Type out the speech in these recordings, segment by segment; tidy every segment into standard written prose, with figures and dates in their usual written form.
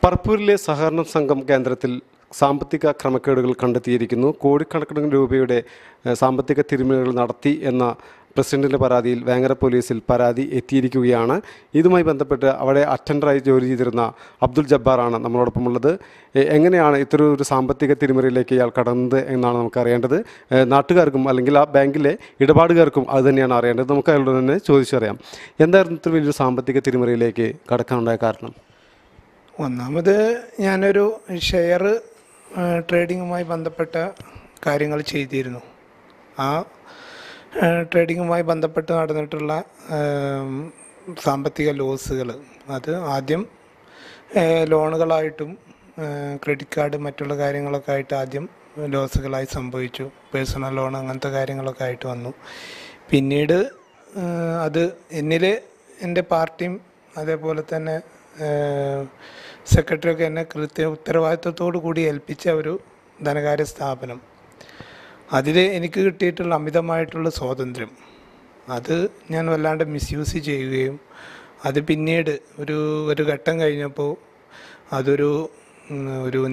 പറപ്പൂരിലെ സഹകരണ സംഘം കേന്ദ്രത്തിൽ സാമ്പത്തിക ക്രമക്കേടുകൾ കണ്ടെത്തിയിരിക്കുന്നു. കോടിക്കണക്കിന് രൂപയുടെ സാമ്പത്തിക തിരിമറികൾ നടത്തി എന്ന പ്രസിഡന്റിൻ്റെ പരാതിയിൽ വേങ്ങര പോലീസിൽ പരാതി എത്തിയിരിക്കുകയാണ്. ഇതുമായി ബന്ധപ്പെട്ട് അവിടെ അറ്റൻഡറായി ജോലി ചെയ്തിരുന്ന അബ്ദുൽ ജബ്ബാറാണ് നമ്മളോടൊപ്പമുള്ളത്. എങ്ങനെയാണ് ഇത്തരമൊരു സാമ്പത്തിക തിരിമറിയിലേക്ക് ഇയാൾ കടന്നത് എന്നാണ് നമുക്ക് അറിയേണ്ടത്. നാട്ടുകാർക്കും അല്ലെങ്കിൽ ആ ബാങ്കിലെ ഇടപാടുകാർക്കും അത് തന്നെയാണ് അറിയേണ്ടത്. നമുക്ക് അയാളോട് തന്നെ ചോദിച്ചറിയാം. എന്തായിരുന്നു ഇത്ര വലിയൊരു സാമ്പത്തിക തിരിമറിയിലേക്ക് കടക്കാനുണ്ടായ കാരണം? ഒന്നാമത് ഞാനൊരു ഷെയർ ട്രേഡിങ്ങുമായി ബന്ധപ്പെട്ട കാര്യങ്ങൾ ചെയ്തിരുന്നു. ആ ട്രേഡിങ്ങുമായി ബന്ധപ്പെട്ട് നടന്നിട്ടുള്ള സാമ്പത്തിക ലോസുകൾ അത് ആദ്യം ലോണുകളായിട്ടും ക്രെഡിറ്റ് കാർഡ് മറ്റുള്ള കാര്യങ്ങളൊക്കെ ആയിട്ട് ആദ്യം ലോസുകളായി സംഭവിച്ചു. പേഴ്സണൽ ലോൺ അങ്ങനത്തെ കാര്യങ്ങളൊക്കെ ആയിട്ട് വന്നു. പിന്നീട് അത് എന്നിൽ എൻ്റെ പാർട്ടിയും അതേപോലെ തന്നെ സെക്രട്ടറിയൊക്കെ എന്നെ ഉത്തരവാദിത്വത്തോടു കൂടി ഏൽപ്പിച്ച ഒരു ധനകാര്യ സ്ഥാപനം, അതിൽ എനിക്ക് കിട്ടിയിട്ടുള്ള അമിതമായിട്ടുള്ള സ്വാതന്ത്ര്യം അത് ഞാൻ വല്ലാണ്ട് മിസ്യൂസ് ചെയ്യുകയും അത് പിന്നീട് ഒരു ഘട്ടം കഴിഞ്ഞപ്പോൾ അതൊരു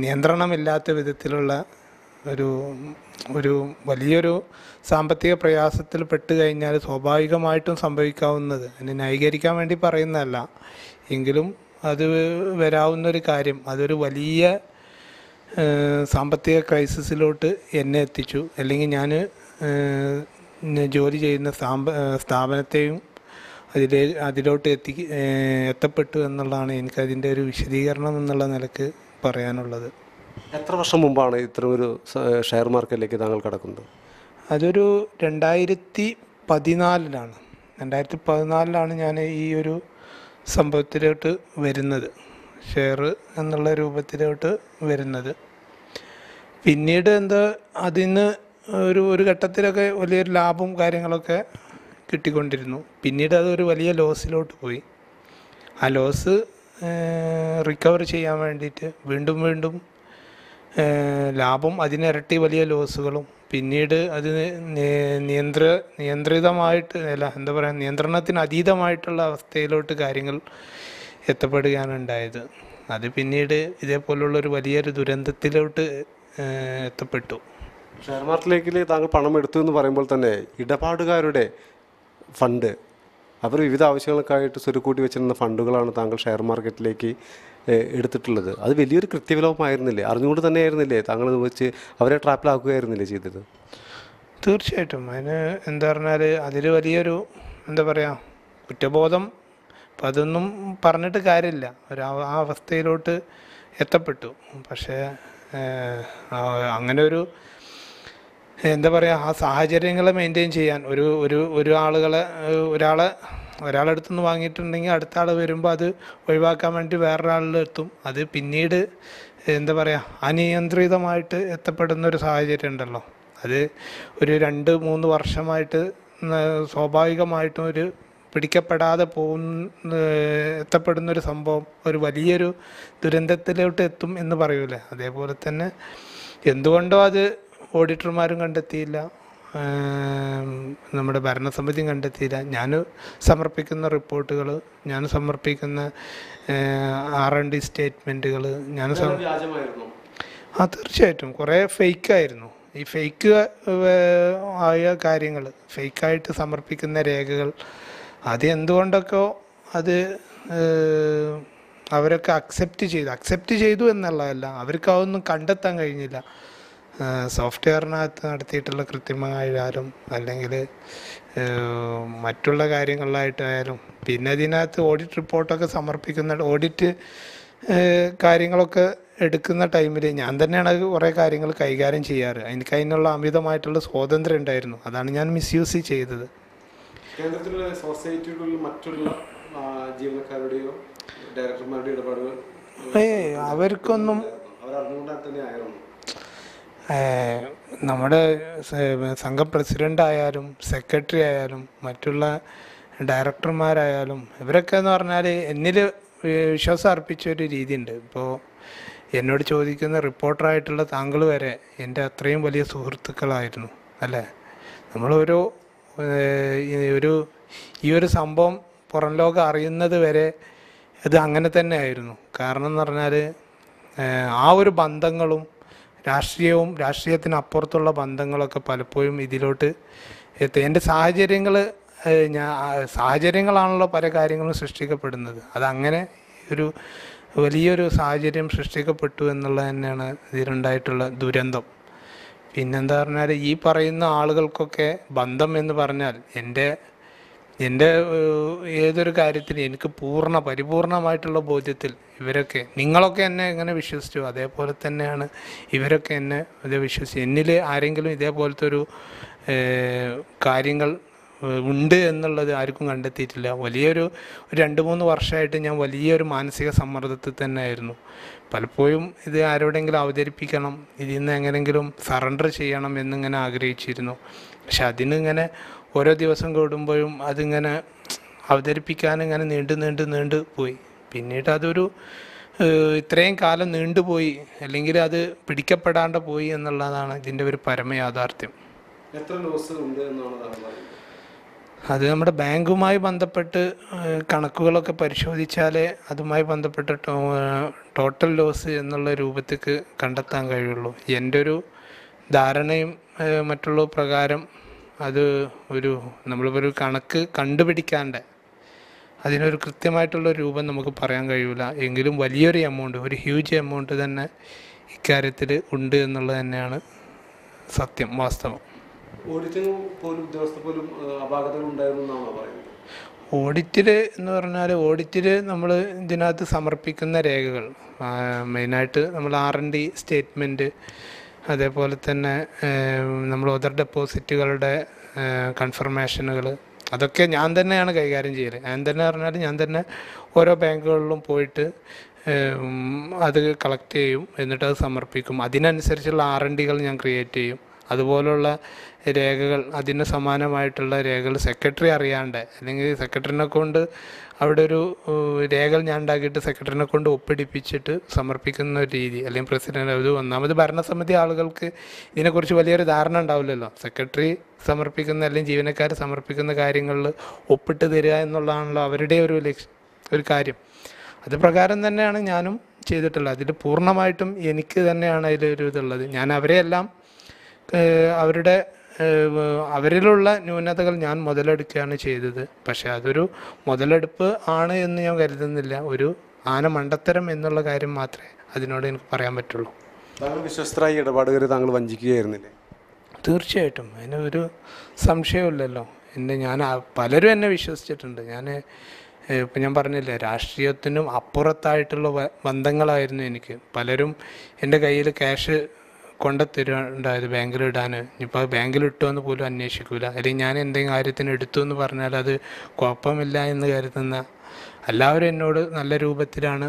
നിയന്ത്രണമില്ലാത്ത വിധത്തിലുള്ള ഒരു വലിയൊരു സാമ്പത്തിക പ്രയാസത്തിൽ പെട്ട് കഴിഞ്ഞാൽ സ്വാഭാവികമായിട്ടും സംഭവിക്കാവുന്നത്, എന്നെ ന്യായീകരിക്കാൻ വേണ്ടി പറയുന്നതല്ല എങ്കിലും അത് വരാവുന്നൊരു കാര്യം, അതൊരു വലിയ സാമ്പത്തിക ക്രൈസിസിലോട്ട് എന്നെ എത്തിച്ചു. അല്ലെങ്കിൽ ഞാൻ ജോലി ചെയ്യുന്ന സ്ഥാപനത്തെയും അതിലോട്ട് എത്തപ്പെട്ടു എന്നുള്ളതാണ് എനിക്കതിൻ്റെ ഒരു വിശദീകരണം എന്നുള്ള നിലക്ക് പറയാനുള്ളത്. എത്ര വർഷം മുമ്പാണ് ഇത്തരമൊരു ഷെയർ മാർക്കറ്റിലേക്ക് താങ്കൾ കടക്കുന്നത്? അതൊരു 2014 2014 ഞാൻ ഈ ഒരു സംഭവത്തിലോട്ട് വരുന്നത്, ഷെയർ എന്നുള്ള രൂപത്തിലോട്ട് വരുന്നത്. പിന്നീട് അതിന് ഒരു ഘട്ടത്തിലൊക്കെ വലിയൊരു ലാഭവും കാര്യങ്ങളൊക്കെ കിട്ടിക്കൊണ്ടിരുന്നു. പിന്നീട് അതൊരു വലിയ ലോസിലോട്ട് പോയി. ആ ലോസ് റിക്കവർ ചെയ്യാൻ വേണ്ടിയിട്ട് വീണ്ടും ലാഭം അതിനിരട്ടി വലിയ ലോസുകളും പിന്നീട് അത് നിയന്ത്രിതമായിട്ട് നിയന്ത്രണത്തിന് അതീതമായിട്ടുള്ള അവസ്ഥയിലോട്ട് കാര്യങ്ങൾ എത്തപ്പെടുകയാണ് ഉണ്ടായത്. അത് പിന്നീട് ഇതേപോലുള്ളൊരു വലിയൊരു ദുരന്തത്തിലോട്ട് എത്തപ്പെട്ടു. ഷെയർ മാർക്കറ്റിലേക്ക് താങ്കൾ പണം എടുത്തു എന്ന് പറയുമ്പോൾ തന്നെ ഇടപാടുകാരുടെ ഫണ്ട്, അവർ വിവിധ ആവശ്യങ്ങൾക്കായിട്ട് സ്വരുക്കൂട്ടി വെച്ചിരുന്ന ഫണ്ടുകളാണ് താങ്കൾ ഷെയർ മാർക്കറ്റിലേക്ക് എടുത്തിട്ടുള്ളത്. അത് വലിയൊരു കൃത്യവിലോപമായിരുന്നില്ലേ? അറിഞ്ഞുകൊണ്ട് തന്നെ ആയിരുന്നില്ലേ താങ്കൾ വെച്ച് അവരെ ട്രാപ്പിലാക്കുകയായിരുന്നില്ലേ ചെയ്തത്? തീർച്ചയായിട്ടും അതിന് പറഞ്ഞാൽ അതിൽ വലിയൊരു കുറ്റബോധം. അപ്പം അതൊന്നും പറഞ്ഞിട്ട് കാര്യമില്ല. ആ അവസ്ഥയിലോട്ട് എത്തപ്പെട്ടു. പക്ഷേ അങ്ങനെ ആ സാഹചര്യങ്ങളെ മെയിൻറ്റെയിൻ ചെയ്യാൻ ഒരാളടുത്തുനിന്ന് വാങ്ങിയിട്ടുണ്ടെങ്കിൽ അടുത്ത ആൾ വരുമ്പോൾ അത് ഒഴിവാക്കാൻ വേണ്ടി വേറൊരാളിലെത്തും. അത് പിന്നീട് അനിയന്ത്രിതമായിട്ട് എത്തപ്പെടുന്നൊരു സാഹചര്യം ഉണ്ടല്ലോ, അത് ഒരു 2-3 വർഷമായിട്ട് സ്വാഭാവികമായിട്ടും പിടിക്കപ്പെടാതെ എത്തപ്പെടുന്നൊരു സംഭവം ഒരു വലിയൊരു ദുരന്തത്തിലോട്ട് എത്തും എന്ന് പറയൂലേ, അതേപോലെ തന്നെ എന്തുകൊണ്ടോ അത് ഓഡിറ്റർമാരും കണ്ടെത്തിയില്ല, നമ്മുടെ ഭരണസമിതിയും കണ്ടെത്തിയില്ല. ഞാൻ സമർപ്പിക്കുന്ന റിപ്പോർട്ടുകൾ, ഞാൻ സമർപ്പിക്കുന്ന R&D സ്റ്റേറ്റ്മെൻറ്റുകൾ തീർച്ചയായിട്ടും കുറേ ഫേക്കായിരുന്നു. ഈ ഫേക്ക് ആയ കാര്യങ്ങൾ, ഫേക്കായിട്ട് സമർപ്പിക്കുന്ന രേഖകൾ, അത് എന്തുകൊണ്ടൊക്കെ അത് അവരൊക്കെ അക്സെപ്റ്റ് ചെയ്തു എന്നുള്ളതല്ല, അവർക്ക് അതൊന്നും കണ്ടെത്താൻ കഴിഞ്ഞില്ല. സോഫ്റ്റ്വെയറിനകത്ത് നടത്തിയിട്ടുള്ള കൃത്രിമമായാലും അല്ലെങ്കിൽ മറ്റുള്ള കാര്യങ്ങളിലായിട്ടായാലും, പിന്നെ അതിനകത്ത് ഓഡിറ്റ് റിപ്പോർട്ടൊക്കെ ഓഡിറ്റ് കാര്യങ്ങളൊക്കെ എടുക്കുന്ന ടൈമിൽ ഞാൻ തന്നെയാണ് കുറേ കാര്യങ്ങൾ കൈകാര്യം ചെയ്യാറ്. എനിക്ക് അതിനുള്ള അമിതമായിട്ടുള്ള സ്വാതന്ത്ര്യം ഉണ്ടായിരുന്നു. അതാണ് ഞാൻ മിസ്യൂസ് ചെയ്തത്. കേന്ദ്രത്തിലുള്ള സൊസൈറ്റികളിൽ മറ്റുള്ള ജീവനക്കാരുടെയോ ഡയറക്ടർമാരുടെയോ ഇടപാടുകൾ അവർക്കൊന്നും തന്നെയായിരുന്നു. നമ്മുടെ സംഘം പ്രസിഡൻ്റ് ആയാലും സെക്രട്ടറി ആയാലും മറ്റുള്ള ഡയറക്ടർമാരായാലും ഇവരൊക്കെ എന്ന് പറഞ്ഞാൽ എന്നിൽ വിശ്വാസം അർപ്പിച്ചൊരു രീതിയുണ്ട്. ഇപ്പോൾ എന്നോട് ചോദിക്കുന്ന റിപ്പോർട്ടറായിട്ടുള്ള താങ്കൾ വരെ എൻ്റെ അത്രയും വലിയ സുഹൃത്തുക്കളായിരുന്നു അല്ലേ. ഈ ഒരു സംഭവം പുറം ലോകം അറിയുന്നത് വരെ ഇത് അങ്ങനെ തന്നെ ആയിരുന്നു. കാരണം എന്ന് പറഞ്ഞാൽ ആ ഒരു ബന്ധങ്ങളും രാഷ്ട്രീയത്തിനപ്പുറത്തുള്ള ബന്ധങ്ങളൊക്കെ പലപ്പോഴും ഇതിലോട്ട് എൻ്റെ സാഹചര്യങ്ങളാണല്ലോ പല കാര്യങ്ങളും സൃഷ്ടിക്കപ്പെടുന്നത്. അതങ്ങനെ ഒരു വലിയൊരു സാഹചര്യം സൃഷ്ടിക്കപ്പെട്ടു എന്നുള്ളത് തന്നെയാണ് ഇതിലുണ്ടായിട്ടുള്ള ദുരന്തം. പിന്നെന്താ പറഞ്ഞാൽ ഈ പറയുന്ന ആളുകൾക്കൊക്കെ ബന്ധം എന്ന് പറഞ്ഞാൽ എൻ്റെ ഏതൊരു കാര്യത്തിൽ എനിക്ക് പരിപൂർണമായിട്ടുള്ള ബോധ്യത്തിൽ നിങ്ങളൊക്കെ എന്നെ എങ്ങനെ വിശ്വസിച്ചു അതേപോലെ തന്നെയാണ് ഇവരൊക്കെ എന്നെ വിശ്വസിച്ചു. എന്നിൽ ആരെങ്കിലും ഇതേപോലത്തെ ഒരു കാര്യങ്ങൾ ഉണ്ട് എന്നുള്ളത് ആർക്കും കണ്ടെത്തിയിട്ടില്ല. വലിയൊരു 2-3 വർഷമായിട്ട് ഞാൻ വലിയൊരു മാനസിക സമ്മർദ്ദത്തിൽ തന്നെ ആയിരുന്നു. പലപ്പോഴും ഇത് ആരോടെങ്കിലും അവതരിപ്പിക്കണം, ഇതിൽ നിന്ന് എങ്ങനെയെങ്കിലും സറണ്ടർ ചെയ്യണം എന്നിങ്ങനെ ആഗ്രഹിച്ചിരുന്നു. പക്ഷെ അതിനിങ്ങനെ ഓരോ ദിവസം കൂടുമ്പോഴും അതിങ്ങനെ അവതരിപ്പിക്കാൻ ഇങ്ങനെ നീണ്ടു പോയി. പിന്നീട് അതൊരു ഇത്രയും കാലം നീണ്ടുപോയി, അല്ലെങ്കിൽ അത് പിടിക്കപ്പെടാണ്ട് പോയി എന്നുള്ളതാണ് ഇതിൻ്റെ ഒരു പരമയാഥാർത്ഥ്യം. എത്ര ലോസ് ഉണ്ട് എന്നാണ് അത് നമ്മുടെ ബാങ്കുമായി ബന്ധപ്പെട്ട് കണക്കുകളൊക്കെ പരിശോധിച്ചാലേ അതുമായി ബന്ധപ്പെട്ട് ടോട്ടൽ ലോസ് എന്നുള്ള രൂപത്തേക്ക് കണ്ടെത്താൻ കഴിയുള്ളൂ. എൻ്റെ ഒരു ധാരണയും മറ്റുള്ള പ്രകാരം അത് നമ്മളിപ്പോൾ ഒരു കണക്ക് കണ്ടുപിടിക്കാണ്ട് അതിനൊരു കൃത്യമായിട്ടുള്ള രൂപം നമുക്ക് പറയാൻ കഴിയില്ല. എങ്കിലും വലിയൊരു എമൗണ്ട്, ഒരു ഹ്യൂജ് എമൗണ്ട് തന്നെ ഇക്കാര്യത്തിൽ ഉണ്ട് എന്നുള്ളത് തന്നെയാണ് സത്യം, വാസ്തവം. ഓഡിറ്റിൽ എന്ന് പറഞ്ഞാൽ നമ്മൾ ഇതിനകത്ത് സമർപ്പിക്കുന്ന രേഖകൾ മെയിനായിട്ട് നമ്മൾ R&D സ്റ്റേറ്റ്മെൻറ്റ്, അതേപോലെ തന്നെ നമ്മൾ അതർ ഡെപ്പോസിറ്റുകളുടെ കൺഫർമേഷനുകൾ, അതൊക്കെ ഞാൻ തന്നെയാണ് കൈകാര്യം ചെയ്യൽ. ഞാൻ തന്നെ ഓരോ ബാങ്കുകളിലും പോയിട്ട് അത് കളക്ട് ചെയ്യും, എന്നിട്ട് അത് സമർപ്പിക്കും. അതിനനുസരിച്ചുള്ള R&Dകൾ ഞാൻ ക്രിയേറ്റ് ചെയ്യും. അതുപോലുള്ള രേഖകൾ, അതിന് സമാനമായിട്ടുള്ള രേഖകൾ സെക്രട്ടറി അറിയാണ്ട്, അല്ലെങ്കിൽ സെക്രട്ടറിനെ കൊണ്ട് അവിടെ ഒരു രേഖകൾ ഞാൻ ഉണ്ടാക്കിയിട്ട് സെക്രട്ടറിനെ കൊണ്ട് ഒപ്പിടിപ്പിച്ചിട്ട് സമർപ്പിക്കുന്ന ഒരു രീതി, അല്ലെങ്കിൽ പ്രസിഡന്റ്. ഇത് ഒന്നാമത് ഭരണസമിതി ആളുകൾക്ക് ഇതിനെക്കുറിച്ച് വലിയൊരു ധാരണ ഉണ്ടാവില്ലല്ലോ. സെക്രട്ടറി സമർപ്പിക്കുന്ന അല്ലെങ്കിൽ ജീവനക്കാർ സമർപ്പിക്കുന്ന കാര്യങ്ങളിൽ ഒപ്പിട്ട് തരിക എന്നുള്ളതാണല്ലോ അവരുടെ ഒരു കാര്യം. അത് പ്രകാരം തന്നെയാണ് ഞാനും ചെയ്തിട്ടുള്ളത്. അതിൽ പൂർണ്ണമായിട്ടും എനിക്ക് തന്നെയാണ് അതിലൊരു ഇതുള്ളത്. ഞാൻ അവരെയെല്ലാം അവരിലുള്ള ന്യൂനതകൾ ഞാൻ മുതലെടുക്കുകയാണ് ചെയ്തത്. പക്ഷെ അതൊരു മുതലെടുപ്പ് ആണ് എന്ന് ഞാൻ കരുതുന്നില്ല. ഒരു മണ്ടത്തരം എന്നുള്ള കാര്യം മാത്രമേ അതിനോട് എനിക്ക് പറയാൻ പറ്റുള്ളൂ. വിശ്വസ്തരായ ഇടപാടുകാരെ താങ്കൾ വഞ്ചിക്കുകയായിരുന്നില്ലേ? തീർച്ചയായിട്ടും, അതിനൊരു സംശയമില്ലല്ലോ. പലരും എന്നെ വിശ്വസിച്ചിട്ടുണ്ട്. ഇപ്പം ഞാൻ പറഞ്ഞില്ലേ, രാഷ്ട്രീയത്തിനും അപ്പുറത്തായിട്ടുള്ള ബന്ധങ്ങളായിരുന്നു എനിക്ക്. പലരും എൻ്റെ കയ്യിൽ ക്യാഷ് കൊണ്ടുത്തരുണ്ടായത് ബാങ്കിലിടാൻ. ഇപ്പോൾ ബാങ്കിലിട്ടോ എന്ന് പോലും അന്വേഷിക്കില്ല. അല്ലെങ്കിൽ ഞാൻ എന്തെങ്കിലും കാര്യത്തിന് എടുത്തു എന്ന് പറഞ്ഞാൽ അത് കുഴപ്പമില്ല എന്ന് കരുതുന്ന എല്ലാവരും എന്നോട് നല്ല രൂപത്തിലാണ്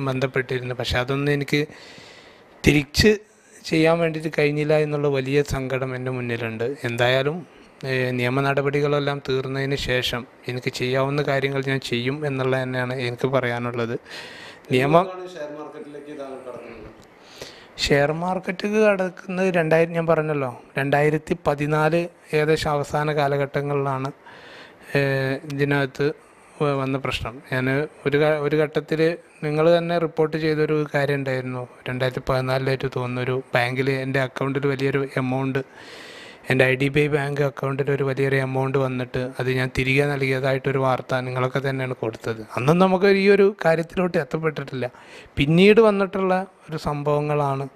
ബന്ധപ്പെട്ടിരുന്നത്. പക്ഷെ അതൊന്നും എനിക്ക് തിരിച്ച് ചെയ്യാൻ വേണ്ടിയിട്ട് കഴിഞ്ഞില്ല എന്നുള്ള വലിയ സങ്കടം എൻ്റെ മുന്നിലുണ്ട്. എന്തായാലും നിയമ നടപടികളെല്ലാം തീർന്നതിന് ശേഷം എനിക്ക് ചെയ്യാവുന്ന കാര്യങ്ങൾ ഞാൻ ചെയ്യും എന്നുള്ളത് തന്നെയാണ് എനിക്ക് പറയാനുള്ളത്. ഷെയർ മാർക്കറ്റിൽ കടക്കുന്നത് ഞാൻ പറഞ്ഞല്ലോ 2014 ഏകദേശം അവസാന കാലഘട്ടങ്ങളിലാണ് ഇതിനകത്ത് വന്ന പ്രശ്നം. ഞാൻ ഒരു ഘട്ടത്തിൽ നിങ്ങൾ തന്നെ റിപ്പോർട്ട് ചെയ്തൊരു കാര്യം ഉണ്ടായിരുന്നു. 2014 തോന്നുന്നൊരു ബാങ്കിൽ എൻ്റെ അക്കൗണ്ടിൽ വലിയൊരു എമൗണ്ട്, എൻ്റെ IDBI ബാങ്ക് അക്കൗണ്ടിൽ ഒരു വലിയൊരു എമൗണ്ട് വന്നിട്ട് അത് ഞാൻ തിരികെ നൽകിയതായിട്ടൊരു വാർത്ത നിങ്ങളൊക്കെ തന്നെയാണ് കൊടുത്തത്. അന്നും നമുക്ക് ഈ ഒരു കാര്യത്തിലോട്ട് എത്തപ്പെട്ടിട്ടില്ല. പിന്നീട് വന്നിട്ടുള്ള ഒരു സംഭവങ്ങളാണ്.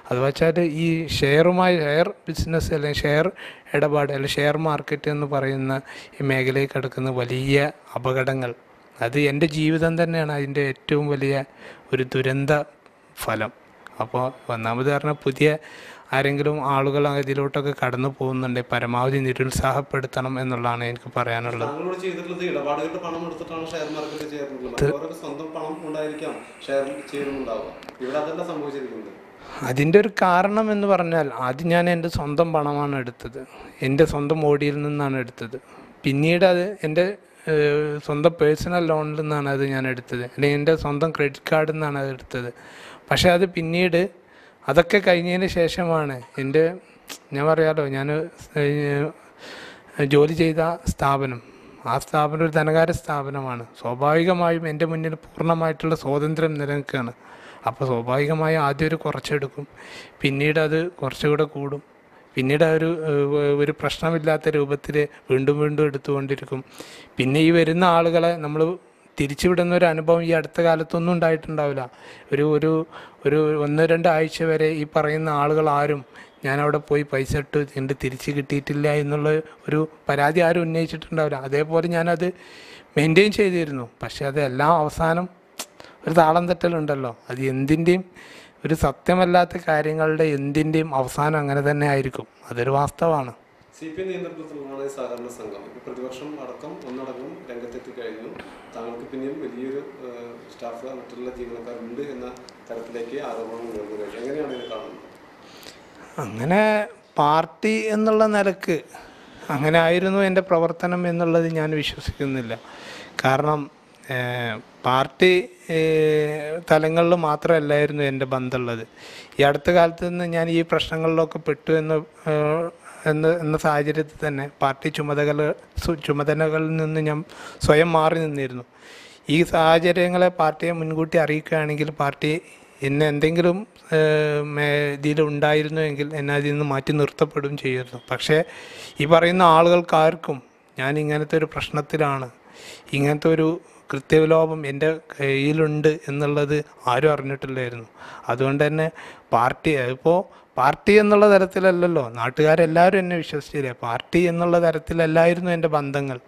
അത് വെച്ചാൽ ഈ ഷെയർ ബിസിനസ് അല്ലെങ്കിൽ ഷെയർ ഇടപാട് അല്ലെങ്കിൽ ഷെയർ മാർക്കറ്റ് എന്ന് പറയുന്ന ഈ മേഖലയിൽ കിടക്കുന്ന വലിയ അപകടങ്ങൾ, അത് എൻ്റെ ജീവിതം തന്നെയാണ് അതിൻ്റെ ഏറ്റവും വലിയ ഒരു ദുരന്ത ഫലം. അപ്പോൾ ഒന്നാമത് പറഞ്ഞാൽ പുതിയ ആരെങ്കിലും ആളുകൾ ഇതിലോട്ടൊക്കെ കടന്നു പോകുന്നുണ്ടെങ്കിൽ പരമാവധി നിരുത്സാഹപ്പെടുത്തണം എന്നുള്ളതാണ് എനിക്ക് പറയാനുള്ളത്. അതിൻ്റെ ഒരു കാരണം എന്ന് പറഞ്ഞാൽ ആദ്യം ഞാൻ എൻ്റെ സ്വന്തം പണമാണ് എടുത്തത്. എൻ്റെ സ്വന്തം ഓഡിയിൽ നിന്നാണ് എടുത്തത്. പിന്നീട് അത് എൻ്റെ സ്വന്തം പേഴ്സണൽ ലോണിൽ നിന്നാണ് അത് ഞാൻ എടുത്തത്, അല്ലെങ്കിൽ എൻ്റെ സ്വന്തം ക്രെഡിറ്റ് കാർഡിൽ നിന്നാണ് അത് എടുത്തത്. പക്ഷേ അത് പിന്നീട് അതൊക്കെ കഴിഞ്ഞതിന് ശേഷമാണ് ഞാൻ പറയാലോ, ഞാൻ ജോലി ചെയ്ത സ്ഥാപനം ആ സ്ഥാപനം ഒരു ധനകാര്യ സ്ഥാപനമാണ്. സ്വാഭാവികമായും എൻ്റെ മുന്നിൽ പൂർണ്ണമായിട്ടുള്ള സ്വാതന്ത്ര്യം നിലനിൽക്കുകയാണ്. അപ്പോൾ സ്വാഭാവികമായും ആദ്യം ഒരു കുറച്ചെടുക്കും, പിന്നീട് അത് കുറച്ചുകൂടെ കൂടും, പിന്നീട് ഒരു പ്രശ്നമില്ലാത്ത രൂപത്തിൽ വീണ്ടും വീണ്ടും എടുത്തുകൊണ്ടിരിക്കും. പിന്നെ ഈ വരുന്ന ആളുകളെ നമ്മൾ തിരിച്ചുവിടുന്ന ഒരു അനുഭവം ഈ അടുത്ത കാലത്തൊന്നും ഉണ്ടായിട്ടുണ്ടാവില്ല. ഒരു ഒരു ഒരു 1-2 ആഴ്ച വരെ ഈ പറയുന്ന ആളുകൾ ആരും ഞാനവിടെ പോയി പൈസ ഇട്ട് എൻ്റെ തിരിച്ച് കിട്ടിയിട്ടില്ല എന്നുള്ള ഒരു പരാതി ആരും ഉന്നയിച്ചിട്ടുണ്ടാവില്ല. അതേപോലെ ഞാനത് മെയിൻറ്റെയിൻ ചെയ്തിരുന്നു. പക്ഷേ അതെല്ലാം അവസാനം ഒരു താളം തെറ്റലുണ്ടല്ലോ, അത് എന്തിൻ്റെയും ഒരു സത്യമല്ലാത്ത കാര്യങ്ങളുടെ എന്തിൻ്റെയും അവസാനം അങ്ങനെ തന്നെ ആയിരിക്കും. അതൊരു വാസ്തവമാണ്. CPM നിയന്ത്രണത്തിലുള്ളതാണ് സഹകരണ സംഘം. ഇപ്പോൾ പ്രതിപക്ഷം അടക്കം ഒന്നടങ്കം രംഗത്തെത്തി കഴിഞ്ഞു. താങ്കൾക്ക് പിന്നെയും വലിയൊരു സ്റ്റാഫ് മറ്റുള്ള ജീവനക്കാരുണ്ട് എന്ന തരത്തിലേക്ക് ആരോപണം ഉയർന്നു കഴിഞ്ഞു. എങ്ങനെയാണ് ഇത് കാണുന്നത്? അങ്ങനെ പാർട്ടി എന്നുള്ള നിലക്ക് അങ്ങനെ ആയിരുന്നു എൻ്റെ പ്രവർത്തനം എന്നുള്ളത് ഞാൻ വിശ്വസിക്കുന്നില്ല. കാരണം പാർട്ടി തലങ്ങളിൽ മാത്രമല്ലായിരുന്നു എൻ്റെ ബന്ധമുള്ളത്. ഈ അടുത്ത കാലത്ത് നിന്ന് ഞാൻ ഈ പ്രശ്നങ്ങളിലൊക്കെ പെട്ടു എന്ന സാഹചര്യത്തിൽ തന്നെ പാർട്ടി ചുമതലകളിൽ നിന്ന് ഞാൻ സ്വയം മാറി നിന്നിരുന്നു. ഈ സാഹചര്യങ്ങളെ പാർട്ടിയെ മുൻകൂട്ടി അറിയിക്കുകയാണെങ്കിൽ പാർട്ടി എന്നെ എന്തെങ്കിലും ഇതിലുണ്ടായിരുന്നുവെങ്കിൽ എന്നെ അതിൽ നിന്ന് മാറ്റി നിർത്തപ്പെടുകയും ചെയ്യുമായിരുന്നു. പക്ഷേ ഈ പറയുന്ന ആളുകൾക്കാർക്കും ഞാൻ ഇങ്ങനത്തെ ഒരു പ്രശ്നത്തിലാണ്, ഇങ്ങനത്തെ ഒരു കൃത്യവിലോപം എൻ്റെ കയ്യിലുണ്ട് എന്നുള്ളത് ആരും അറിഞ്ഞിട്ടില്ലായിരുന്നു. അതുകൊണ്ട് തന്നെ പാർട്ടി എന്നുള്ള തരത്തിലല്ലല്ലോ, നാട്ടുകാരെല്ലാവരും എന്നെ വിശ്വസിച്ചില്ല. പാർട്ടി എന്നുള്ള തരത്തിലല്ലായിരുന്നു എൻ്റെ ബന്ധങ്ങൾ.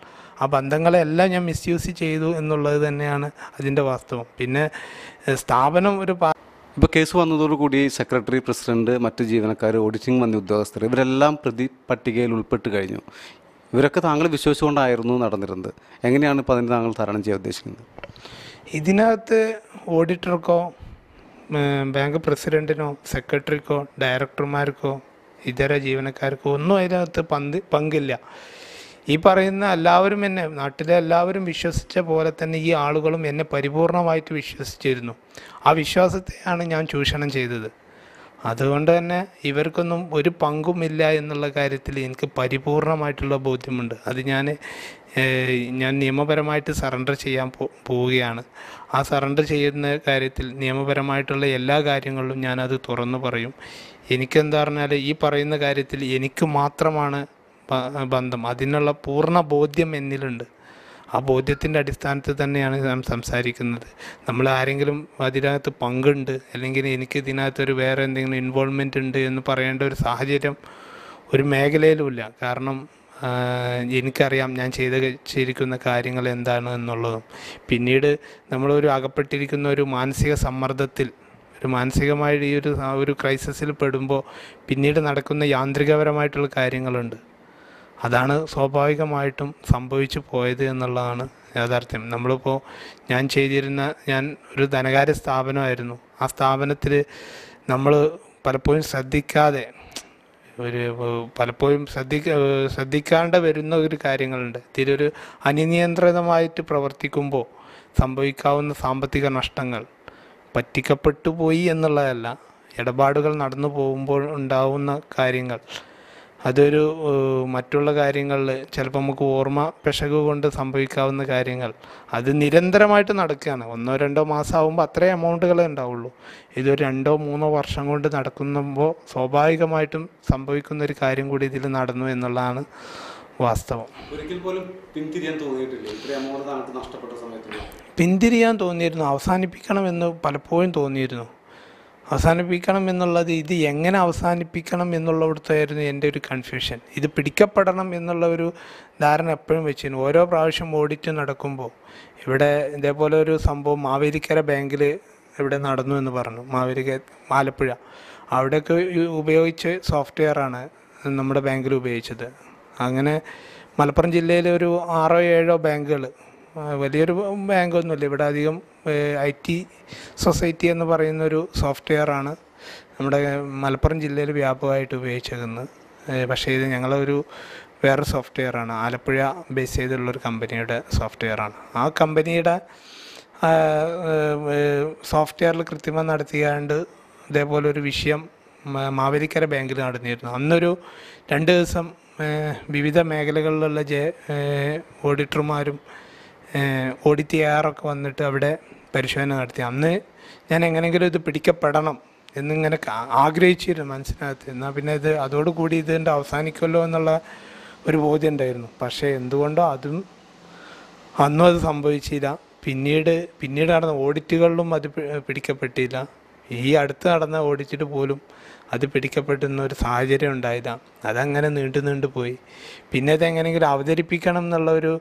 ആ ബന്ധങ്ങളെല്ലാം ഞാൻ മിസ്യൂസ് ചെയ്തു എന്നുള്ളത് തന്നെയാണ് അതിൻ്റെ വാസ്തവം. പിന്നെ സ്ഥാപനം ഇപ്പോൾ കേസ് വന്നതോടുകൂടി സെക്രട്ടറി, പ്രസിഡന്റ്, മറ്റ് ജീവനക്കാർ, ഓഡിറ്റിംഗ് വന്ന ഉദ്യോഗസ്ഥർ ഇവരെല്ലാം പ്രതി പട്ടികയിൽ ഉൾപ്പെട്ട് കഴിഞ്ഞു. ഇവരൊക്കെ താങ്കൾ വിശ്വസിച്ചുകൊണ്ടായിരുന്നു നടന്നിരുന്നത്. എങ്ങനെയാണ് ഇപ്പോൾ അതിന് താങ്കൾ തരണം ചെയ്യാൻ ഉദ്ദേശിക്കുന്നത്? ഇതിനകത്ത് ഓഡിറ്റർക്കോ ബാങ്ക് പ്രസിഡൻറ്റിനോ സെക്രട്ടറിക്കോ ഡയറക്ടർമാർക്കോ ഇതര ജീവനക്കാർക്കോ ഒന്നും അതിനകത്ത് പങ്കില്ല. ഈ പറയുന്ന എല്ലാവരും എന്നെ, നാട്ടിലെ എല്ലാവരും വിശ്വസിച്ച പോലെ തന്നെ ഈ ആളുകളും എന്നെ പരിപൂർണമായിട്ട് വിശ്വസിച്ചിരുന്നു. ആ വിശ്വാസത്തെയാണ് ഞാൻ ചൂഷണം ചെയ്തത്. അതുകൊണ്ട് തന്നെ ഇവർക്കൊന്നും ഒരു പങ്കുമില്ല എന്നുള്ള കാര്യത്തിൽ എനിക്ക് പരിപൂർണമായിട്ടുള്ള ബോധ്യമുണ്ട്. അത് ഞാൻ നിയമപരമായിട്ട് സറണ്ടർ ചെയ്യാൻ പോവുകയാണ്. ആ സറണ്ടർ ചെയ്യുന്ന കാര്യത്തിൽ നിയമപരമായിട്ടുള്ള എല്ലാ കാര്യങ്ങളിലും ഞാനത് തുറന്നു പറയും. എനിക്കെന്താ പറഞ്ഞാൽ ഈ പറയുന്ന കാര്യത്തിൽ എനിക്ക് മാത്രമാണ് ബന്ധം, അതിനുള്ള പൂർണ്ണ ബോധ്യം എന്നിലുണ്ട്. ആ ബോധ്യത്തിൻ്റെ അടിസ്ഥാനത്തിൽ തന്നെയാണ് ഞാൻ സംസാരിക്കുന്നത്. നമ്മൾ ആരെങ്കിലും അതിനകത്ത് പങ്കുണ്ട് അല്ലെങ്കിൽ എനിക്ക് ഇതിനകത്തൊരു വേറെ എന്തെങ്കിലും ഇൻവോൾവ്മെൻ്റ് ഉണ്ട് എന്ന് പറയേണ്ട ഒരു സാഹചര്യം ഒരു മേഖലയിലുമില്ല. കാരണം എനിക്കറിയാം ഞാൻ ചെയ്തിരിക്കുന്ന കാര്യങ്ങൾ എന്താണ് എന്നുള്ളതും. പിന്നീട് നമ്മളൊരു അകപ്പെട്ടിരിക്കുന്ന ഒരു മാനസിക സമ്മർദ്ദത്തിൽ, ഒരു മാനസികമായി ഈ ഒരു ക്രൈസിസിൽ പെടുമ്പോൾ പിന്നീട് നടക്കുന്ന യാന്ത്രികപരമായിട്ടുള്ള കാര്യങ്ങളുണ്ട്. അതാണ് സ്വാഭാവികമായിട്ടും സംഭവിച്ചു പോയത് എന്നുള്ളതാണ് യാഥാർത്ഥ്യം. ഞാൻ ഒരു ധനകാര്യ സ്ഥാപനമായിരുന്നു. ആ സ്ഥാപനത്തിൽ നമ്മൾ പലപ്പോഴും ശ്രദ്ധിക്കാണ്ട് വരുന്ന ഒരു കാര്യങ്ങളുണ്ട്. ഇതിലൊരു അനിയന്ത്രിതമായിട്ട് പ്രവർത്തിക്കുമ്പോൾ സംഭവിക്കാവുന്ന സാമ്പത്തിക നഷ്ടങ്ങൾ, പറ്റിക്കപ്പെട്ടു പോയി എന്നുള്ളതല്ല, ഇടപാടുകൾ നടന്നു പോകുമ്പോൾ ഉണ്ടാവുന്ന കാര്യങ്ങൾ, അതൊരു മറ്റുള്ള കാര്യങ്ങളിൽ ചിലപ്പോൾ നമുക്ക് ഓർമ്മ പിശക് കൊണ്ട് സംഭവിക്കാവുന്ന കാര്യങ്ങൾ, അത് നിരന്തരമായിട്ട് നടക്കുകയാണ്. 1-2 മാസമാകുമ്പോൾ അത്രയും എമൗണ്ടുകളേ ഉണ്ടാവുള്ളൂ. ഇതൊരു 2-3 വർഷം കൊണ്ട് നടക്കുമ്പോൾ സ്വാഭാവികമായിട്ടും സംഭവിക്കുന്ന ഒരു കാര്യം കൂടി ഇതിൽ നടന്നു എന്നുള്ളതാണ് വാസ്തവം. ഒരിക്കൽ പോലും പിന്തിരിയാൻ തോന്നിയിട്ടില്ല? ഇത്രയും എമൗണ്ട് താങ്കൾക്ക് നഷ്ടപ്പെട്ട സമയത്ത് പിന്തിരിയാൻ തോന്നിയിരുന്നു, അവസാനിപ്പിക്കണമെന്ന് പലപ്പോഴും തോന്നിയിരുന്നു. അവസാനിപ്പിക്കണം എന്നുള്ളത്, ഇത് എങ്ങനെ അവസാനിപ്പിക്കണം എന്നുള്ളിടത്തായിരുന്നു എൻ്റെ ഒരു കൺഫ്യൂഷൻ. ഇത് പിടിക്കപ്പെടണം എന്നുള്ള ഒരു ധാരണ എപ്പോഴും വെച്ചിരുന്നു. ഓരോ പ്രാവശ്യം ഓഡിറ്റ് നടക്കുമ്പോൾ ഇവിടെ ഇതേപോലെ ഒരു സംഭവം മാവേലിക്കര ബാങ്കിൽ ഇവിടെ നടന്നു എന്ന് പറഞ്ഞു, ആലപ്പുഴ. അവിടെയൊക്കെ ഉപയോഗിച്ച സോഫ്റ്റ്വെയറാണ് നമ്മുടെ ബാങ്കിൽ ഉപയോഗിച്ചത്. അങ്ങനെ മലപ്പുറം ജില്ലയിൽ ഒരു 6-7 ബാങ്കുകൾ, വലിയൊരു ബാങ്കൊന്നുമില്ല, ഇവിടെ അധികം IT സൊസൈറ്റി എന്ന് പറയുന്നൊരു സോഫ്റ്റ്വെയറാണ് നമ്മുടെ മലപ്പുറം ജില്ലയിൽ വ്യാപകമായിട്ട് ഉപയോഗിച്ചിരുന്നത്. പക്ഷേ ഇത് ഞങ്ങളൊരു വേറെ സോഫ്റ്റ്വെയറാണ്, ആലപ്പുഴ ബേസ് ചെയ്തുള്ളൊരു കമ്പനിയുടെ സോഫ്റ്റ്വെയറാണ്. ആ കമ്പനിയുടെ സോഫ്റ്റ്വെയറിൽ കൃത്രിമം നടത്തിയാണ്ട് ഇതേപോലൊരു വിഷയം മാവേലിക്കര ബാങ്കിൽ നടന്നിരുന്നു. അന്നൊരു 2 ദിവസം വിവിധ മേഖലകളിലുള്ള ഓഡിറ്റർമാരും ഓഡിറ്റ് ചെയ്യാറൊക്കെ വന്നിട്ട് അവിടെ പരിശോധന നടത്തി. അന്ന് ഞാൻ എങ്ങനെയെങ്കിലും ഇത് പിടിക്കപ്പെടണം എന്നിങ്ങനെ ആഗ്രഹിച്ചിരുന്നു മനസ്സിനകത്ത്. എന്നാൽ പിന്നെ അതോടുകൂടി ഇതിൻ്റെ അവസാനിക്കുമല്ലോ എന്നുള്ള ഒരു ബോധ്യം ഉണ്ടായിരുന്നു. പക്ഷേ എന്തുകൊണ്ടോ അന്നും അത് സംഭവിച്ചില്ല. പിന്നീട് നടന്ന ഓഡിറ്റുകളിലും അത് പിടിക്കപ്പെട്ടില്ല. ഈ അടുത്ത് നടന്ന ഓഡിറ്റിൽ പോലും അത് പിടിക്കപ്പെട്ടുന്ന ഒരു സാഹചര്യം ഉണ്ടായില്ല. അതങ്ങനെ നീണ്ടു പോയി. പിന്നെ ഇതെങ്ങനെയെങ്കിലും അവതരിപ്പിക്കണം എന്നുള്ളൊരു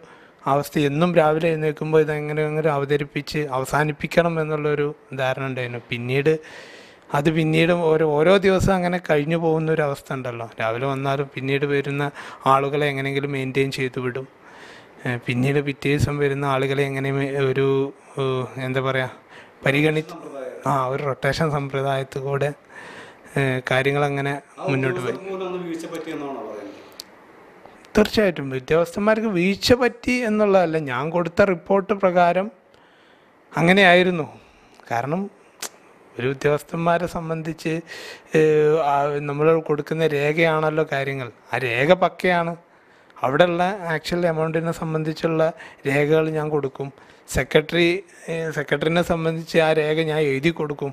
അവസ്ഥ എന്നും രാവിലെ എഴുന്നേൽക്കുമ്പോൾ ഇതെങ്ങനെയെങ്കിലും അവതരിപ്പിച്ച് അവസാനിപ്പിക്കണം എന്നുള്ളൊരു ധാരണ ഉണ്ടായിരുന്നു. പിന്നീട് ഓരോ ദിവസം അങ്ങനെ കഴിഞ്ഞു പോകുന്നൊരവസ്ഥ ഉണ്ടല്ലോ. രാവിലെ വന്നാലും പിന്നീട് വരുന്ന ആളുകളെ എങ്ങനെയെങ്കിലും മെയിൻറ്റെയിൻ ചെയ്തു വിടും. പിന്നീട് പിറ്റേ ദിവസം വരുന്ന ആളുകളെ എങ്ങനെ ഒരു എന്താ പറയുക ഒരു റൊട്ടേഷൻ സമ്പ്രദായത്തിൽ കൂടെ കാര്യങ്ങളങ്ങനെ മുന്നോട്ട് പോയി. തീർച്ചയായിട്ടും ഉദ്യോഗസ്ഥന്മാർക്ക് വീഴ്ച പറ്റി എന്നുള്ളതല്ല, ഞാൻ കൊടുത്ത റിപ്പോർട്ട് പ്രകാരം അങ്ങനെയായിരുന്നു. കാരണം ഒരു ഉദ്യോഗസ്ഥന്മാരെ സംബന്ധിച്ച് നമ്മൾ കൊടുക്കുന്ന രേഖയാണല്ലോ കാര്യങ്ങൾ. ആ രേഖ പക്കയാണ്. അവിടെയുള്ള ആക്ച്വൽ എമൗണ്ടിനെ സംബന്ധിച്ചുള്ള രേഖകൾ ഞാൻ കൊടുക്കും. സെക്രട്ടറിനെ സംബന്ധിച്ച് ആ രേഖ ഞാൻ എഴുതി കൊടുക്കും.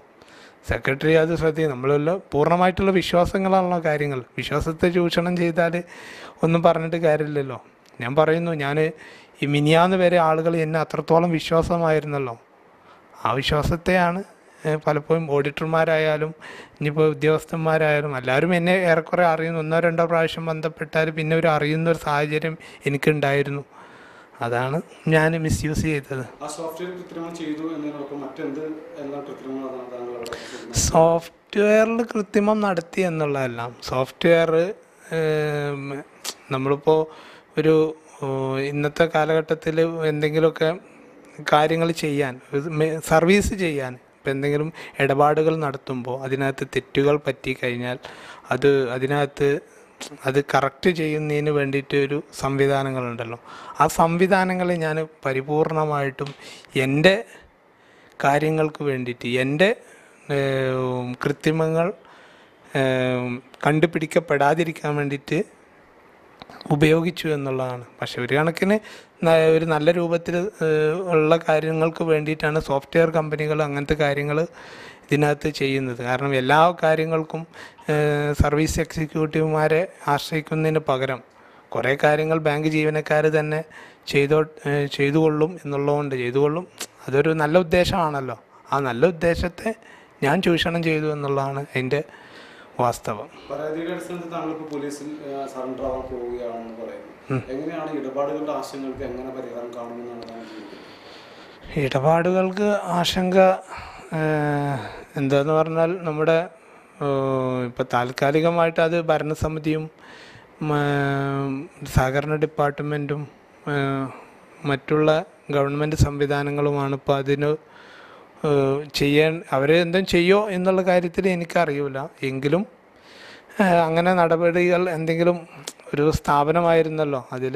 സെക്രട്ടറി അത് നമ്മളെല്ലാം പൂർണ്ണമായിട്ടുള്ള വിശ്വാസങ്ങളാണല്ലോ കാര്യങ്ങൾ. വിശ്വാസത്തെ ചൂഷണം ചെയ്താൽ ഒന്നും പറഞ്ഞിട്ട് കാര്യമില്ലല്ലോ. ഞാൻ പറയുന്നു, ഈ മിനിയാന്ന് വരെ ആളുകൾ എന്നെ അത്രത്തോളം വിശ്വാസമായിരുന്നല്ലോ. ആ വിശ്വാസത്തെയാണ് പലപ്പോഴും ഓഡിറ്റർമാരായാലും ഇനിയിപ്പോൾ ഉദ്യോഗസ്ഥന്മാരായാലും എല്ലാവരും എന്നെ ഏറെക്കുറെ അറിയുന്നു. 1-2 പ്രാവശ്യം ബന്ധപ്പെട്ടാൽ പിന്നെ അറിയുന്നൊരു സാഹചര്യം എനിക്കുണ്ടായിരുന്നു. അതാണ് ഞാൻ മിസ്യൂസ് ചെയ്തത്. സോഫ്റ്റ്വെയറിൽ കൃത്രിമം നടത്തി എന്നുള്ളതല്ല. സോഫ്റ്റ്വെയർ നമ്മളിപ്പോൾ ഇന്നത്തെ കാലഘട്ടത്തിൽ എന്തെങ്കിലുമൊക്കെ കാര്യങ്ങൾ ചെയ്യാൻ, സർവീസ് ചെയ്യാൻ, ഇപ്പം എന്തെങ്കിലും ഇടപാടുകൾ നടത്തുമ്പോൾ അതിനകത്ത് തെറ്റുകൾ പറ്റിക്കഴിഞ്ഞാൽ അത് കറക്റ്റ് ചെയ്യുന്നതിന് വേണ്ടിയിട്ട് ഒരു സംവിധാനങ്ങളുണ്ടല്ലോ. ആ സംവിധാനങ്ങൾ ഞാൻ പരിപൂർണമായിട്ടും എൻ്റെ കാര്യങ്ങൾക്ക് വേണ്ടിയിട്ട്, എൻ്റെ കൃത്രിമങ്ങൾ കണ്ടുപിടിക്കപ്പെടാതിരിക്കാൻ വേണ്ടിയിട്ട് ഉപയോഗിച്ചു എന്നുള്ളതാണ്. പക്ഷെ ഒരു കണക്കിന് ഒരു നല്ല രൂപത്തിൽ ഉള്ള കാര്യങ്ങൾക്ക് വേണ്ടിയിട്ടാണ് സോഫ്റ്റ്വെയർ കമ്പനികൾ അങ്ങനത്തെ കാര്യങ്ങൾ ഇതിനകത്ത് ചെയ്യുന്നത്. കാരണം എല്ലാ കാര്യങ്ങൾക്കും സർവീസ് എക്സിക്യൂട്ടീവുമാരെ ആശ്രയിക്കുന്നതിന് പകരം കുറേ കാര്യങ്ങൾ ബാങ്ക് ജീവനക്കാർ തന്നെ ചെയ്തുകൊള്ളും എന്നുള്ളതുകൊണ്ട് അതൊരു നല്ല ഉദ്ദേശമാണല്ലോ. ആ നല്ല ഉദ്ദേശത്തെ ഞാൻ ചൂഷണം ചെയ്തു എന്നുള്ളതാണ് അതിൻ്റെ വാസ്തവം. ഇടപാടുകൾക്ക് ആശങ്ക എന്താന്ന് പറഞ്ഞാൽ നമ്മുടെ ഇപ്പോൾ താൽക്കാലികമായിട്ട് അത് ഭരണസമിതിയും സഹകരണ ഡിപ്പാർട്ട്മെൻറ്റും മറ്റുള്ള ഗവൺമെൻറ് സംവിധാനങ്ങളുമാണ് ഇപ്പോൾ അതിന് അവരെന്തും ചെയ്യോ എന്നുള്ള കാര്യത്തിൽ എനിക്കറിയില്ല. എങ്കിലും അങ്ങനെ നടപടികൾ എന്തെങ്കിലും ഒരു സ്ഥാപനമായിരുന്നല്ലോ, അതിൽ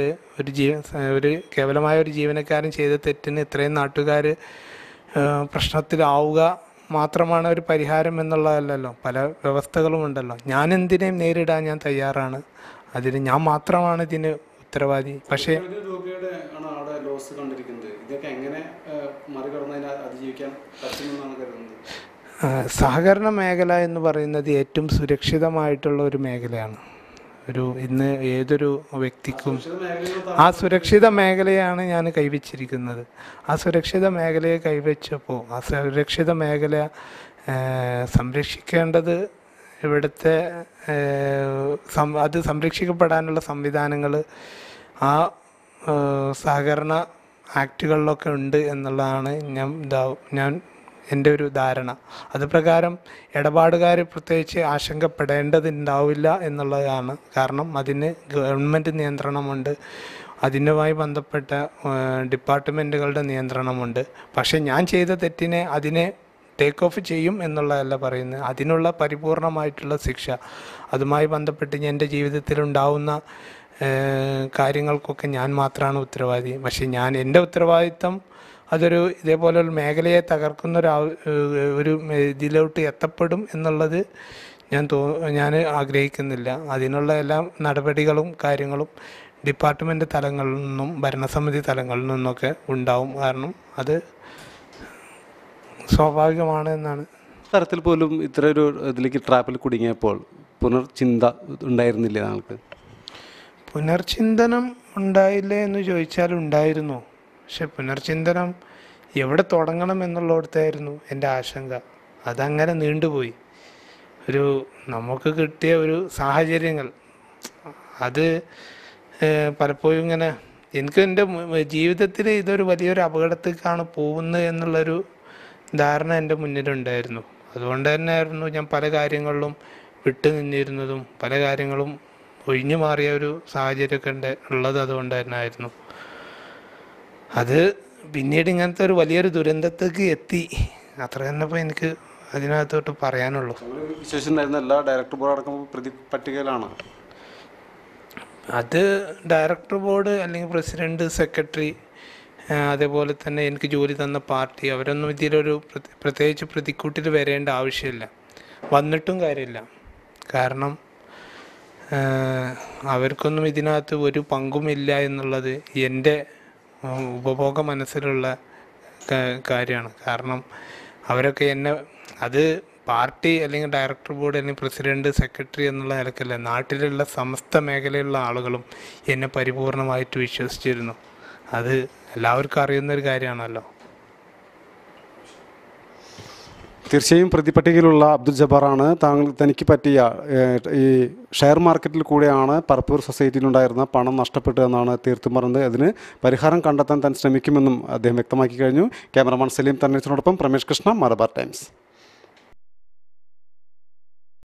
ഒരു കേവലമായ ഒരു ജീവനക്കാരൻ ചെയ്ത തെറ്റിന് ഇത്രയും നാട്ടുകാർ പ്രശ്നത്തിലാവുക മാത്രമാണ് ഒരു പരിഹാരം എന്നുള്ളതല്ലല്ലോ. പല വ്യവസ്ഥകളും ഉണ്ടല്ലോ. ഞാൻ എന്തിനേയും നേരിടാൻ ഞാൻ തയ്യാറാണ്. അതിന് ഞാൻ മാത്രമാണ് ഇതിന് ഉത്തരവാദി. പക്ഷേ സഹകരണ മേഖല എന്ന് പറയുന്നത് ഏറ്റവും സുരക്ഷിതമായിട്ടുള്ള ഒരു മേഖലയാണ്. ഇന്ന് ഏതൊരു വ്യക്തിക്കും ആ സുരക്ഷിത മേഖലയാണ് ഞാൻ കൈവച്ചിരിക്കുന്നത്. ആ സുരക്ഷിത മേഖലയെ കൈവച്ചപ്പോൾ ആ സുരക്ഷിത മേഖല സംരക്ഷിക്കേണ്ടത് ഇവിടുത്തെ അത് സംരക്ഷിക്കപ്പെടാനുള്ള സംവിധാനങ്ങൾ ആ സഹകരണ ആക്റ്റുകളിലൊക്കെ ഉണ്ട് എന്നുള്ളതാണ് ഞാൻ എൻ്റെ ഒരു ധാരണ. അത് പ്രകാരം ഇടപാടുകാർ പ്രത്യേകിച്ച് ആശങ്കപ്പെടേണ്ടതുണ്ടാവില്ല എന്നുള്ളതാണ്. കാരണം അതിന് ഗവൺമെൻറ് നിയന്ത്രണമുണ്ട്, അതിനുമായി ബന്ധപ്പെട്ട ഡിപ്പാർട്ട്മെൻറ്റുകളുടെ നിയന്ത്രണമുണ്ട്. പക്ഷേ ഞാൻ ചെയ്ത തെറ്റിനെ അതിനെ ടേക്ക് ഓഫ് ചെയ്യും എന്നുള്ളതല്ല പറയുന്നത്. അതിനുള്ള പരിപൂർണമായിട്ടുള്ള ശിക്ഷ, അതുമായി ബന്ധപ്പെട്ട് എൻ്റെ ജീവിതത്തിലുണ്ടാവുന്ന കാര്യങ്ങൾക്കൊക്കെ ഞാൻ മാത്രമാണ് ഉത്തരവാദി. പക്ഷേ എൻ്റെ ഉത്തരവാദിത്തം ഇതേപോലെ ഒരു മേഖലയെ തകർക്കുന്ന ഒരു ഇതിലോട്ട് എത്തപ്പെടും എന്നുള്ളത് ഞാൻ ആഗ്രഹിക്കുന്നില്ല. അതിനുള്ള എല്ലാ നടപടികളും കാര്യങ്ങളും ഡിപ്പാർട്ട്മെൻറ്റ് തലങ്ങളിൽ നിന്നും ഭരണസമിതി തലങ്ങളിൽ നിന്നൊക്കെ ഉണ്ടാവും. കാരണം അത് സ്വാഭാവികമാണ് എന്നാണ്. തരത്തിൽ പോലും ഇത്ര ഒരു ഇതിലേക്ക് ട്രാപ്പിൽ കുടുങ്ങിയപ്പോൾ പുനർചിന്ത ഉണ്ടായിരുന്നില്ലേ താങ്കൾക്ക്? പുനർചിന്തനം ഉണ്ടായില്ലേ എന്ന് ചോദിച്ചാൽ ഉണ്ടായിരുന്നു. പക്ഷെ പുനർചിന്തനം എവിടെ തുടങ്ങണം എന്നുള്ളിടത്തായിരുന്നു എൻ്റെ ആശങ്ക. അതങ്ങനെ നീണ്ടുപോയി. നമുക്ക് കിട്ടിയ ഒരു സാഹചര്യങ്ങൾ അത് പലപ്പോഴും ഇങ്ങനെ എനിക്ക് എൻ്റെ ജീവിതത്തിൽ ഇതൊരു വലിയൊരു അപകടത്തേക്കാണ് പോകുന്നത് എന്നുള്ളൊരു ധാരണ എൻ്റെ മുന്നിലുണ്ടായിരുന്നു. അതുകൊണ്ട് തന്നെയായിരുന്നു ഞാൻ പല കാര്യങ്ങളിലും വിട്ടു നിന്നിരുന്നതും പല കാര്യങ്ങളും ഒഴിഞ്ഞു മാറിയ ഒരു സാഹചര്യമൊക്കെ ഉള്ളത് അതുകൊണ്ട് തന്നെ ആയിരുന്നു. അത് പിന്നീട് ഇങ്ങനത്തെ ഒരു വലിയൊരു ദുരന്തത്തേക്ക് എത്തി. അത്ര തന്നെ ഇപ്പോൾ എനിക്ക് അതിനകത്തോട്ട് പറയാനുള്ളൂ. വിശ്വസിച്ചിട്ടുണ്ടായിരുന്ന എല്ലാ ഡയറക്ടർ ബോർഡ് അടക്കം പ്രതി പട്ടികയിലാണ്. അത് ഡയറക്ടർ ബോർഡ് അല്ലെങ്കിൽ പ്രസിഡന്റ്, സെക്രട്ടറി, അതേപോലെ തന്നെ എനിക്ക് ജോലി തന്ന പാർട്ടി, അവരൊന്നും ഇതിലൊരു പ്രത്യേകിച്ച് പ്രതിക്കൂട്ടിൽ വരേണ്ട ആവശ്യമില്ല. വന്നിട്ടും കാര്യമില്ല. കാരണം അവർക്കൊന്നും ഇതിനകത്ത് ഒരു പങ്കുമില്ല എന്നുള്ളത് എൻ്റെ ഉപഭോഗ മനസ്സിലുള്ള കാര്യമാണ്. കാരണം അവരൊക്കെ എന്നെ അത് പാർട്ടി അല്ലെങ്കിൽ ഡയറക്ടർ ബോർഡ് അല്ലെങ്കിൽ പ്രസിഡന്റ്, സെക്രട്ടറി എന്നുള്ള നിലക്കല്ല, നാട്ടിലുള്ള സമസ്ത മേഖലയിലുള്ള ആളുകളും എന്നെ പരിപൂർണമായിട്ട് വിശ്വസിച്ചിരുന്നു. അത് എല്ലാവർക്കും അറിയുന്നൊരു കാര്യമാണല്ലോ. തീർച്ചയായും പ്രതിപട്ടികയിലുള്ള അബ്ദുൽ ജബ്ബാറാണ്. തനിക്ക് പറ്റിയ ഈ ഷെയർ മാർക്കറ്റിൽ കൂടെയാണ് പറപ്പൂർ സൊസൈറ്റിയിലുണ്ടായിരുന്ന പണം നഷ്ടപ്പെട്ടതെന്നാണ് തീർത്തും പറഞ്ഞത്. അതിന് പരിഹാരം കണ്ടെത്താൻ താൻ ശ്രമിക്കുമെന്നും അദ്ദേഹം വ്യക്തമാക്കി കഴിഞ്ഞു. ക്യാമറമാൻ സലീം തന്നേച്ചിനോടൊപ്പം പ്രമേഷ് കൃഷ്ണ, മലബാർ ടൈംസ്.